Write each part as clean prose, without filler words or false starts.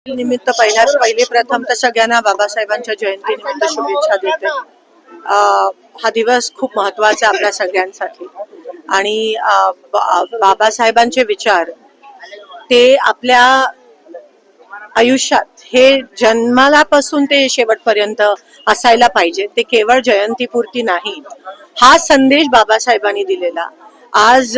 निमित्त पहिले प्रथम तर सगळ्यांना बाबासाहेबांच्या जयंतीनिमित्त शुभेच्छा देते. हा दिवस खूप महत्वाचा आहे आपल्या सगळ्यांसाठी आणि बाबासाहेबांचे विचार ते आपल्या आयुष्यात हे जन्मालापासून ते शेवटपर्यंत असायला पाहिजे. ते केवळ जयंतीपुरती नाही. हा संदेश बाबासाहेबांनी दिलेला आज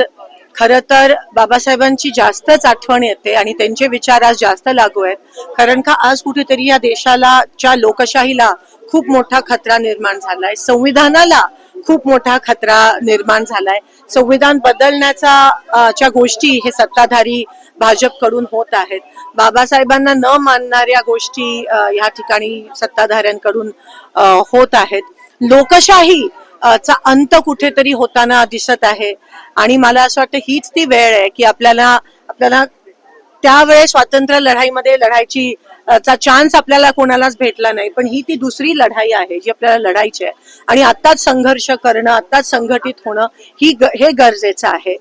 खरं तर बाबासाहेबांची जास्तच आठवण येते आणि त्यांचे विचार आज जास्त लागू आहेत. कारण का आज कुठेतरी या देशाला च्या लोकशाहीला खूप मोठा खतरा निर्माण झालाय. संविधानाला खूप मोठा खतरा निर्माण झालाय. संविधान बदलण्याच्या गोष्टी हे सत्ताधारी भाजपकडून होत आहेत. बाबासाहेबांना न मानणाऱ्या गोष्टी या ठिकाणी सत्ताधाऱ्यांकडून होत आहेत. लोकशाही चा अंत कुठेतरी होताना दिसत आहे आणि मला असं वाटतं हीच ती वेळ आहे की आपल्याला त्यावेळेस स्वातंत्र्य लढाईमध्ये लढायची चा चान्स आपल्याला कोणालाच भेटला नाही. पण ही ती दुसरी लढाई आहे जी आपल्याला लढायची आहे आणि आत्ताच संघर्ष करणं, आत्ताच संघटित होणं हे गरजेचं आहे.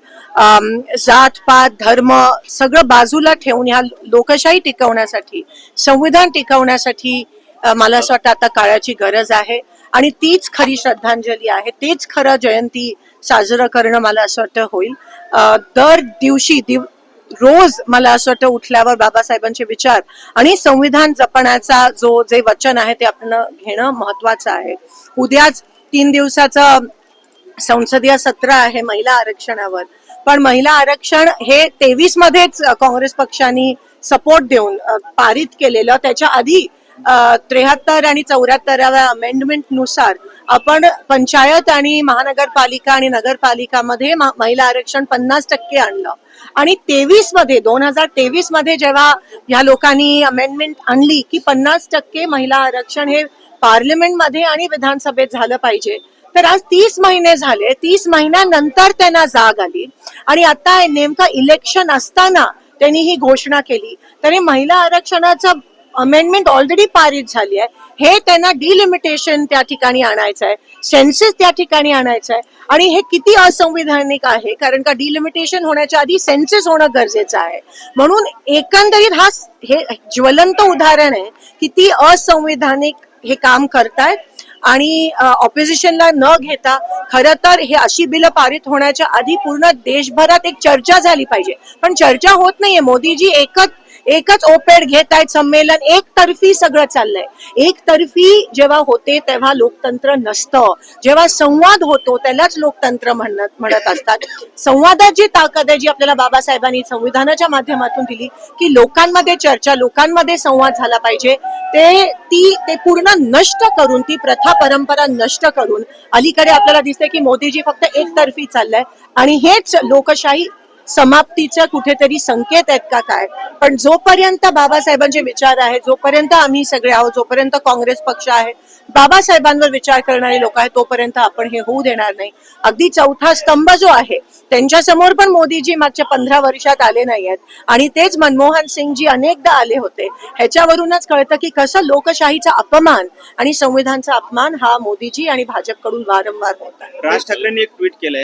जात पात धर्म सगळं बाजूला ठेवून ह्या लोकशाही टिकवण्यासाठी, संविधान टिकवण्यासाठी मला असं वाटतं आता काळाची गरज आहे आणि तीच खरी श्रद्धांजली आहे. तेच खरं जयंती साजरं करणं मला असं वाटतं होईल. दर दिवशी रोज मला असं वाटतं उठल्यावर बाबासाहेबांचे विचार आणि संविधान जपण्याचा जे वचन आहे ते आपण घेणं महत्वाचं आहे. उद्याच 3 दिवसाचं संसदीय सत्र आहे महिला आरक्षणावर. पण महिला आरक्षण हे 23 मध्येच काँग्रेस पक्षाने सपोर्ट देऊन पारित केलेलं. त्याच्या आधी 73 आणि 74व्या अमेंडमेंट नुसार आपण पंचायत आणि महानगरपालिका आणि नगरपालिकामध्ये महिला आरक्षण 50% आणलं आणि 2023 मध्ये जेव्हा ह्या लोकांनी अमेंडमेंट आणली की 50% महिला आरक्षण हे पार्लमेंटमध्ये आणि विधानसभेत झालं पाहिजे. तर आज 30 महिने झाले. 30 महिन्यानंतर त्यांना जाग आली आणि आता नेमकं इलेक्शन असताना त्यांनी ही घोषणा केली. तरी महिला आरक्षणाचं अमेंडमेंट ऑलरेडी पारित झाली आहे. हे त्यांना डिलिमिटेशन त्या ठिकाणी आणायचं आहे, सेन्सेस त्या ठिकाणी आणायचं आहे आणि हे किती असंविधानिक आहे. कारण का डिलिमिटेशन होण्याच्या आधी सेन्सेस होणं गरजेचं आहे. म्हणून एकंदरीत हे ज्वलंत उदाहरण आहे किती असंविधानिक हे काम करतायत आणि ऑपोजिशनला न घेता खरं तर हे अशी बिलं पारित होण्याच्या आधी पूर्ण देशभरात एक चर्चा झाली पाहिजे. पण चर्चा होत नाहीये. मोदीजी एकच ओपेड घेत आहेत. संमेलन एकतर्फी सगळं चाललंय. एकतर्फी जेव्हा होते तेव्हा लोकतंत्र नसतं. जेव्हा संवाद होतो त्यालाच लोकतंत्र म्हणत असतात. संवादात जी ताकद आहे जी आपल्याला बाबासाहेबांनी संविधानाच्या माध्यमातून दिली की लोकांमध्ये चर्चा, लोकांमध्ये संवाद झाला पाहिजे, ते पूर्ण नष्ट करून, ती प्रथा परंपरा नष्ट करून अलीकडे आपल्याला दिसते की मोदीजी फक्त एकतर्फी चाललंय आणि हेच लोकशाही समाप्तीचं कुठेतरी संकेत आहेत का काय. पण जोपर्यंत बाबासाहेबांचे विचार आहेत, जोपर्यंत आम्ही सगळे आहोत, जोपर्यंत काँग्रेस पक्ष आहे, बाबासाहेबांवर विचार करणारे लोक आहेत, तोपर्यंत आपण हे होऊ देणार नाही. अगदी चौथा स्तंभ जो आहे त्यांच्या समोर पण मोदीजी मागच्या 15 वर्षात आले नाही आहेत आणि तेच मनमोहन सिंगजी अनेकदा आले होते. ह्याच्यावरूनच कळतं की कसं लोकशाहीचा अपमान आणि संविधानचा अपमान हा मोदीजी आणि भाजपकडून वारंवार होत आहे. राज ठाकरेंनी एक ट्विट केलंय